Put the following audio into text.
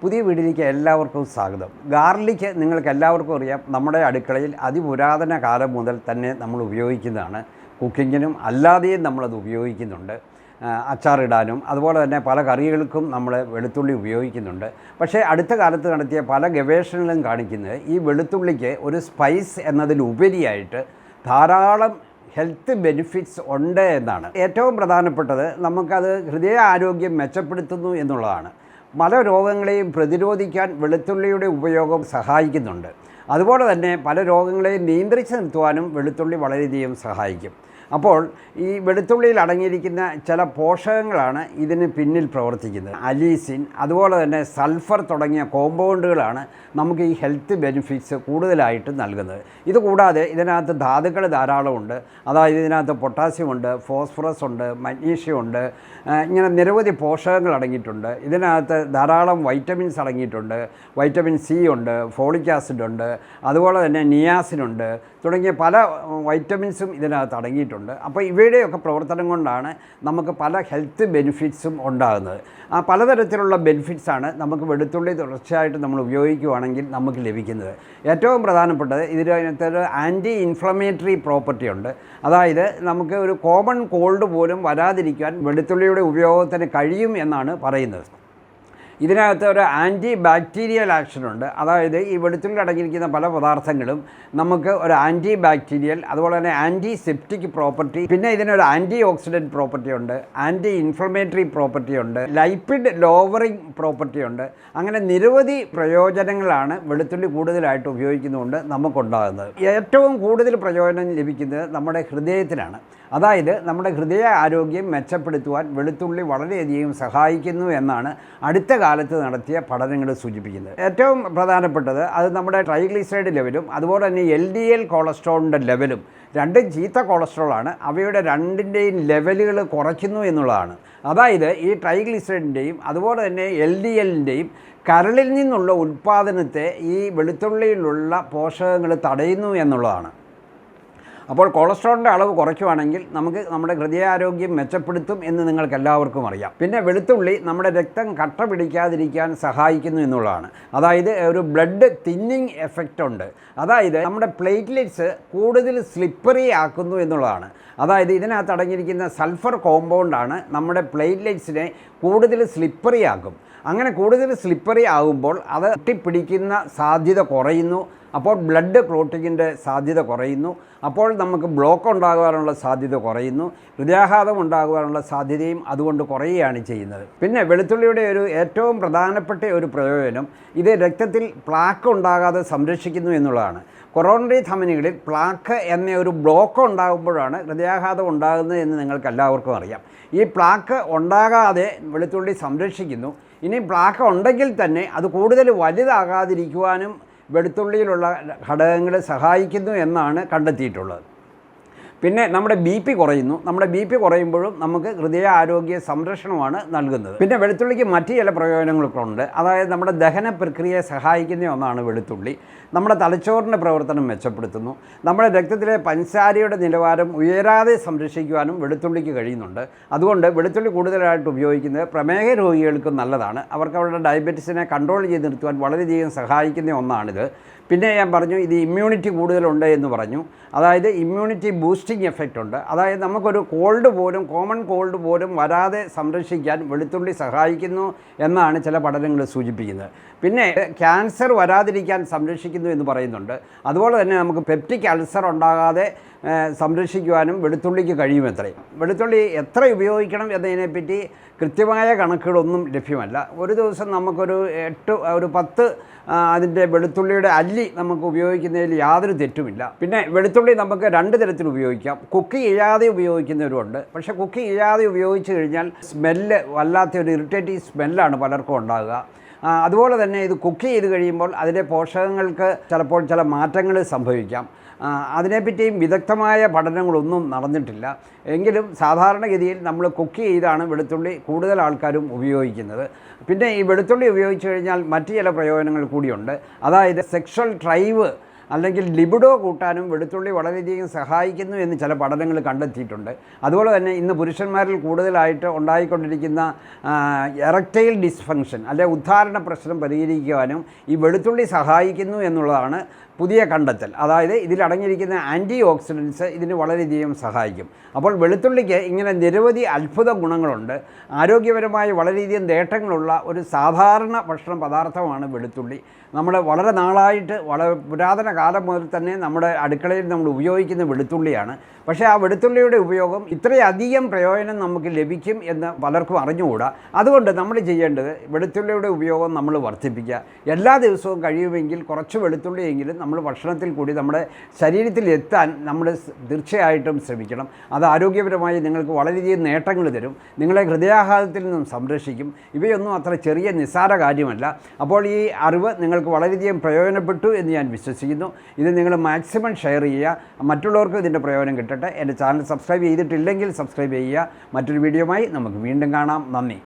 പുതിയ വീട്ടിലേക്ക് എല്ലാവർക്കും സ്വാഗതം. ഗാർലിക് നിങ്ങൾക്ക് എല്ലാവർക്കും അറിയാം, നമ്മുടെ അടുക്കളയിൽ അതിപുരാതന കാലം മുതൽ തന്നെ നമ്മൾ ഉപയോഗിക്കുന്നതാണ്. കുക്കിങ്ങിനും അല്ലാതെയും നമ്മളത് ഉപയോഗിക്കുന്നുണ്ട്. അച്ചാറിടാനും അതുപോലെ തന്നെ പല കറികൾക്കും നമ്മൾ വെളുത്തുള്ളി ഉപയോഗിക്കുന്നുണ്ട്. പക്ഷേ അടുത്ത കാലത്ത് നടത്തിയ പല ഗവേഷണങ്ങളും കാണിക്കുന്നത് ഈ വെളുത്തുള്ളിക്ക് ഒരു സ്പൈസ് എന്നതിലുപരിയായിട്ട് ധാരാളം ഹെൽത്ത് ബെനിഫിറ്റ്സ് ഉണ്ട് എന്നാണ്. ഏറ്റവും പ്രധാനപ്പെട്ടത് നമുക്കത് ഹൃദയ ആരോഗ്യം മെച്ചപ്പെടുത്തുന്നു എന്നുള്ളതാണ്. പല രോഗങ്ങളെയും പ്രതിരോധിക്കാൻ വെളുത്തുള്ളിയുടെ ഉപയോഗം സഹായിക്കുന്നുണ്ട്. അതുപോലെ തന്നെ പല രോഗങ്ങളെയും നിയന്ത്രിച്ച് നിർത്തുവാനും വെളുത്തുള്ളി വളരെയധികം സഹായിക്കും. അപ്പോൾ ഈ വെളുത്തുള്ളിയിൽ അടങ്ങിയിരിക്കുന്ന ചില പോഷകങ്ങളാണ് ഇതിന് പിന്നിൽ പ്രവർത്തിക്കുന്നത്. അലീസിൻ അതുപോലെ തന്നെ സൾഫർ തുടങ്ങിയ കോമ്പൗണ്ടുകളാണ് നമുക്ക് ഈ ഹെൽത്ത് ബെനിഫിറ്റ്സ് കൂടുതലായിട്ട് നൽകുന്നത്. ഇതുകൂടാതെ ഇതിനകത്ത് ധാതുക്കൾ ധാരാളമുണ്ട്. അതായത് ഇതിനകത്ത് പൊട്ടാസ്യം ഉണ്ട്, ഫോസ്ഫറസ് ഉണ്ട്, മഗ്നീഷ്യം ഉണ്ട്, ഇങ്ങനെ നിരവധി പോഷകങ്ങൾ അടങ്ങിയിട്ടുണ്ട്. ഇതിനകത്ത് ധാരാളം വൈറ്റമിൻസ് അടങ്ങിയിട്ടുണ്ട്. വൈറ്റമിൻ സി ഉണ്ട്, ഫോളിക് ആസിഡ് ഉണ്ട്, അതുപോലെ തന്നെ നിയാസിനുണ്ട് തുടങ്ങിയ പല വൈറ്റമിൻസും ഇതിനകത്ത് അടങ്ങിയിട്ടുണ്ട്. അപ്പോൾ ഇവയുടെയൊക്കെ പ്രവർത്തനം കൊണ്ടാണ് നമുക്ക് പല ഹെൽത്ത് ബെനിഫിറ്റ്സും ഉണ്ടാകുന്നത്. ആ പലതരത്തിലുള്ള ബെനിഫിറ്റ്സാണ് നമുക്ക് വെളുത്തുള്ളി തുടർച്ചയായിട്ട് നമ്മൾ ഉപയോഗിക്കുകയാണെങ്കിൽ നമുക്ക് ലഭിക്കുന്നത്. ഏറ്റവും പ്രധാനപ്പെട്ടത് ഇതിനകത്തൊരു ആൻറ്റി ഇൻഫ്ലമേറ്ററി പ്രോപ്പർട്ടി ഉണ്ട്. അതായത് നമുക്ക് ഒരു കോമൺ കോൾഡ് പോലും വരാതിരിക്കാൻ വെളുത്തുള്ളിയുടെ ഉപയോഗത്തിന് കഴിയും എന്നാണ് പറയുന്നത്. ഇതിനകത്ത് ഒരു ആൻറ്റി ബാക്ടീരിയൽ ആക്ഷനുണ്ട്. അതായത് ഈ വെളുത്തുള്ളി അടങ്ങിയിരിക്കുന്ന പല പദാർത്ഥങ്ങളും നമുക്ക് ഒരു ആൻറ്റി ബാക്ടീരിയൽ അതുപോലെ തന്നെ ആൻറ്റി സെപ്റ്റിക് പ്രോപ്പർട്ടി, പിന്നെ ഇതിനൊരു ആൻറ്റി ഓക്സിഡൻറ്റ് പ്രോപ്പർട്ടി ഉണ്ട്, ആൻറ്റി ഇൻഫ്ലമേറ്ററി പ്രോപ്പർട്ടി ഉണ്ട്, ലൈപ്പിഡ് ലോവറിങ് പ്രോപ്പർട്ടി ഉണ്ട്. അങ്ങനെ നിരവധി പ്രയോജനങ്ങളാണ് വെളുത്തുള്ളി കൂടുതലായിട്ട് ഉപയോഗിക്കുന്നതുകൊണ്ട് നമുക്കുണ്ടാകുന്നത്. ഏറ്റവും കൂടുതൽ പ്രയോജനം ലഭിക്കുന്നത് നമ്മുടെ ഹൃദയത്തിനാണ്. അതായത് നമ്മുടെ ഹൃദയ ആരോഗ്യം മെച്ചപ്പെടുത്തുവാൻ വെളുത്തുള്ളി വളരെയധികം സഹായിക്കുന്നു എന്നാണ് അടുത്ത കാലത്ത് നടത്തിയ പഠനങ്ങൾ സൂചിപ്പിക്കുന്നത്. ഏറ്റവും പ്രധാനപ്പെട്ടത് അത് നമ്മുടെ ട്രൈഗ്ലിസറൈഡ് ലെവലും അതുപോലെ തന്നെ LDL കൊളസ്ട്രോളിൻ്റെ ലെവലും, രണ്ടും ചീത്ത കൊളസ്ട്രോളാണ്, അവയുടെ രണ്ടിൻ്റെയും ലെവലുകൾ കുറയ്ക്കുന്നു എന്നുള്ളതാണ്. അതായത് ഈ ട്രൈഗ്ലിസറൈഡിൻ്റെയും അതുപോലെ തന്നെ LDLൻ്റെയും കരളിൽ നിന്നുള്ള ഉൽപ്പാദനത്തെ ഈ വെളുത്തുള്ളിയിലുള്ള പോഷകങ്ങൾ തടയുന്നു എന്നുള്ളതാണ്. അപ്പോൾ കൊളസ്ട്രോളിൻ്റെ അളവ് കുറയ്ക്കുകയാണെങ്കിൽ നമുക്ക് നമ്മുടെ ഹൃദയാരോഗ്യം മെച്ചപ്പെടുത്തും എന്ന് നിങ്ങൾക്ക് എല്ലാവർക്കും അറിയാം. പിന്നെ വെളുത്തുള്ളി നമ്മുടെ രക്തം കട്ട പിടിക്കാതിരിക്കാൻ സഹായിക്കുന്നു എന്നുള്ളതാണ്. അതായത് ഒരു ബ്ലഡ് തിന്നിങ് എഫക്റ്റ് ഉണ്ട്. അതായത് നമ്മുടെ പ്ലേറ്റ്ലെറ്റ്സ് കൂടുതൽ സ്ലിപ്പറി ആക്കുന്നു എന്നുള്ളതാണ്. അതായത് ഇതിനകത്ത് അടങ്ങിയിരിക്കുന്ന സൾഫർ കോമ്പൗണ്ടാണ് നമ്മുടെ പ്ലേറ്റ്ലെറ്റ്സിനെ കൂടുതൽ സ്ലിപ്പറി ആക്കും. അങ്ങനെ കൂടുതൽ സ്ലിപ്പറി ആകുമ്പോൾ അത് ഒട്ടിപ്പിടിക്കുന്ന സാധ്യത കുറയുന്നു. അപ്പോൾ ബ്ലഡ് ക്ലോട്ടിങ്ങിൻ്റെ സാധ്യത കുറയുന്നു. അപ്പോൾ നമുക്ക് ബ്ലോക്ക് ഉണ്ടാകാനുള്ള സാധ്യത കുറയുന്നു. ഹൃദയാഘാതം ഉണ്ടാകാനുള്ള സാധ്യതയും അതുകൊണ്ട് കുറയുകയാണ് ചെയ്യുന്നത്. പിന്നെ വെളുത്തുള്ളിയുടെ ഒരു ഏറ്റവും പ്രധാനപ്പെട്ട ഒരു പ്രയോജനം ഇത് രക്തത്തിൽ പ്ലാക്ക് ഉണ്ടാകാതെ സംരക്ഷിക്കുന്നു എന്നുള്ളതാണ്. കൊറോണറി ധമനികളിൽ പ്ലാക്ക് എന്ന ഒരു ബ്ലോക്ക് ഉണ്ടാകുമ്പോഴാണ് ഹൃദയാഘാതം ഉണ്ടാകുന്നത് എന്ന് നിങ്ങൾക്ക് എല്ലാവർക്കും അറിയാം. ഈ പ്ലാക്ക് ഉണ്ടാകാതെ വെളുത്തുള്ളി സംരക്ഷിക്കുന്നു. ഇനി പ്ലാക്ക് ഉണ്ടെങ്കിൽ തന്നെ അത് കൂടുതൽ വലുതാകാതിരിക്കുവാനും വെളുത്തുള്ളിയിലുള്ള ഘടകങ്ങൾ സഹായിക്കുന്നു എന്നാണ് കണ്ടെത്തിയിട്ടുള്ളത്. പിന്നെ നമ്മുടെ BP കുറയുന്നു. നമ്മുടെ BP കുറയുമ്പോഴും നമുക്ക് ഹൃദയ ആരോഗ്യ സംരക്ഷണമാണ് നൽകുന്നത്. പിന്നെ വെളുത്തുള്ളിക്ക് മറ്റ് ചില പ്രയോജനങ്ങളൊക്കെ ഉണ്ട്. അതായത് നമ്മുടെ ദഹന പ്രക്രിയയെ സഹായിക്കുന്ന ഒന്നാണ് വെളുത്തുള്ളി. നമ്മുടെ തലച്ചോറിൻ്റെ പ്രവർത്തനം മെച്ചപ്പെടുത്തുന്നു. നമ്മുടെ രക്തത്തിലെ പഞ്ചസാരയുടെ നിലവാരം ഉയരാതെ സംരക്ഷിക്കുവാനും വെളുത്തുള്ളിക്ക് കഴിയുന്നുണ്ട്. അതുകൊണ്ട് വെളുത്തുള്ളി കൂടുതലായിട്ട് ഉപയോഗിക്കുന്നത് പ്രമേഹ രോഗികൾക്കും നല്ലതാണ്. അവർക്ക് അവരുടെ ഡയബറ്റീസിനെ കൺട്രോൾ ചെയ്ത് നിർത്തുവാൻ വളരെയധികം സഹായിക്കുന്ന ഒന്നാണിത്. പിന്നെ ഞാൻ പറഞ്ഞു ഇത് ഇമ്മ്യൂണിറ്റി കൂടുതലുണ്ട് എന്ന് പറഞ്ഞു. അതായത് ഇമ്മ്യൂണിറ്റി ബൂസ്റ്റിംഗ് എഫക്റ്റ് ഉണ്ട്. അതായത് നമുക്കൊരു കോൾഡ് പോലും കോമൺ കോൾഡ് പോലും വരാതെ സംരക്ഷിക്കാൻ വെളുത്തുള്ളി സഹായിക്കുന്നു എന്നാണ് ചില പഠനങ്ങൾ സൂചിപ്പിക്കുന്നത്. പിന്നെ ക്യാൻസർ വരാതിരിക്കാൻ സംരക്ഷിക്കുന്നു എന്ന് പറയുന്നുണ്ട്. അതുപോലെ തന്നെ നമുക്ക് പെപ്റ്റിക് അൾസർ ഉണ്ടാകാതെ സംരക്ഷിക്കുവാനും വെളുത്തുള്ളിക്ക് കഴിയുമത്രേ. വെളുത്തുള്ളി എത്ര ഉപയോഗിക്കണം എന്നതിനെപ്പറ്റി കൃത്യമായ കണക്കുകളൊന്നും ലഭ്യമല്ല. ഒരു ദിവസം നമുക്കൊരു 10 അതിൻ്റെ വെളുത്തുള്ളിയുടെ അല്ലി നമുക്ക് ഉപയോഗിക്കുന്നതിൽ യാതൊരു തെറ്റുമില്ല. പിന്നെ വെളുത്തുള്ളി നമുക്ക് 2 തരത്തിൽ ഉപയോഗിക്കാം. കുക്ക് ചെയ്യാതെ ഉപയോഗിക്കുന്നവരുണ്ട്. പക്ഷേ കുക്ക് ചെയ്യാതെ ഉപയോഗിച്ച് കഴിഞ്ഞാൽ സ്മെല്ല് വല്ലാത്തൊരു ഇറിറ്റേറ്റീവ് സ്മെല്ലാണ് പലർക്കും ഉണ്ടാകുക. അതുപോലെ തന്നെ ഇത് കുക്ക് ചെയ്ത് കഴിയുമ്പോൾ അതിലെ പോഷകങ്ങൾക്ക് ചിലപ്പോൾ ചില മാറ്റങ്ങൾ സംഭവിക്കാം. അതിനെപ്പറ്റിയും വിദഗ്ധമായ പഠനങ്ങളൊന്നും നടന്നിട്ടില്ല. എങ്കിലും സാധാരണഗതിയിൽ നമ്മൾ കുക്ക് ചെയ്താണ് വെളുത്തുള്ളി കൂടുതൽ ആൾക്കാരും ഉപയോഗിക്കുന്നത്. പിന്നെ ഈ വെളുത്തുള്ളി ഉപയോഗിച്ച് കഴിഞ്ഞാൽ മറ്റ് ചില പ്രയോജനങ്ങൾ കൂടിയുണ്ട്. അതായത് സെക്ഷൽ ഡ്രൈവ് അല്ലെങ്കിൽ ലിബിഡോ കൂട്ടാനും വെളുത്തുള്ളി വളരെയധികം സഹായിക്കുന്നു എന്ന് ചില പഠനങ്ങൾ കണ്ടെത്തിയിട്ടുണ്ട്. അതുപോലെ തന്നെ ഇന്ന് പുരുഷന്മാരിൽ കൂടുതലായിട്ട് ഉണ്ടായിക്കൊണ്ടിരിക്കുന്ന എറക്റ്റൈൽ ഡിസ്ഫങ്ഷൻ അല്ലെ ഉദ്ധാരണ പ്രശ്നം പരിഹരിക്കുവാനും ഈ വെളുത്തുള്ളി സഹായിക്കുന്നു എന്നുള്ളതാണ് പുതിയ കണ്ടെത്തൽ. അതായത് ഇതിലടങ്ങിയിരിക്കുന്ന ആൻറ്റി ഓക്സിഡൻസ് ഇതിന് വളരെയധികം സഹായിക്കും. അപ്പോൾ വെളുത്തുള്ളിക്ക് ഇങ്ങനെ നിരവധി അത്ഭുത ഗുണങ്ങളുണ്ട്. ആരോഗ്യപരമായി വളരെയധികം നേട്ടങ്ങളുള്ള ഒരു സാധാരണ ഭക്ഷണ പദാർത്ഥമാണ് വെളുത്തുള്ളി. നമ്മൾ വളരെ നാളായിട്ട് വളരെ പുരാതന കാലം മുതൽ തന്നെ നമ്മുടെ അടുക്കളയിൽ നമ്മൾ ഉപയോഗിക്കുന്ന വെളുത്തുള്ളിയാണ്. പക്ഷേ ആ വെളുത്തുള്ളിയുടെ ഉപയോഗം ഇത്രയധികം പ്രയോജനം നമുക്ക് ലഭിക്കും എന്ന് പലർക്കും അറിഞ്ഞുകൂടാ. അതുകൊണ്ട് നമ്മൾ ചെയ്യേണ്ടത് വെളുത്തുള്ളിയുടെ ഉപയോഗം നമ്മൾ വർദ്ധിപ്പിക്കുക. എല്ലാ ദിവസവും കഴിയുമെങ്കിൽ കുറച്ച് വെളുത്തുള്ളിയെങ്കിലും നമ്മൾ ഭക്ഷണത്തിൽ കൂടി നമ്മുടെ ശരീരത്തിൽ എത്താൻ നമ്മൾ തീർച്ചയായിട്ടും ശ്രമിക്കണം. അത് ആരോഗ്യപരമായി നിങ്ങൾക്ക് വളരെയധികം നേട്ടങ്ങൾ തരും. നിങ്ങളെ ഹൃദയാഘാതത്തിൽ നിന്നും സംരക്ഷിക്കും. ഇവയൊന്നും അത്ര ചെറിയ നിസ്സാര കാര്യമല്ല. അപ്പോൾ ഈ അറിവ് നിങ്ങൾക്ക് വളരെയധികം പ്രയോജനപ്പെട്ടു എന്ന് ഞാൻ വിശ്വസിക്കുന്നു. ഇത് നിങ്ങൾ മാക്സിമം ഷെയർ ചെയ്യുക, മറ്റുള്ളവർക്കും ഇതിൻ്റെ പ്രയോജനം കിട്ടട്ടെ. എൻ്റെ ചാനൽ സബ്സ്ക്രൈബ് ചെയ്തിട്ടില്ലെങ്കിൽ സബ്സ്ക്രൈബ് ചെയ്യുക. മറ്റൊരു വീഡിയോയുമായി നമുക്ക് വീണ്ടും കാണാം. നന്ദി.